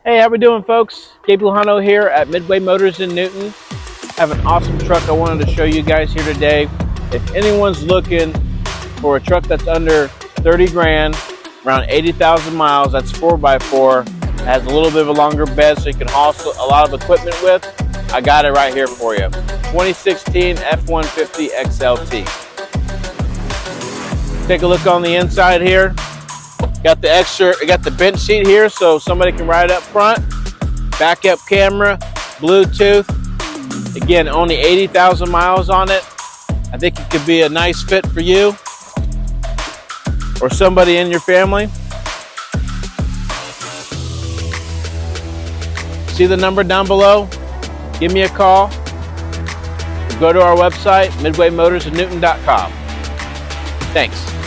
Hey, how we doing, folks? Gabe Lujano here at Midway Motors in Newton. I have an awesome truck I wanted to show you guys here today. If anyone's looking for a truck that's under 30 grand, around 80,000 miles, that's 4x4, has a little bit of a longer bed so you can haul a lot of equipment with, I got it right here for you. 2016 F-150 XLT. Take a look on the inside here. Got the bench seat here so somebody can ride up front. Backup camera, Bluetooth. Again, only 80,000 miles on it. I think it could be a nice fit for you or somebody in your family. See the number down below? Give me a call. Go to our website, midwaymotorsinNewton.com. Thanks.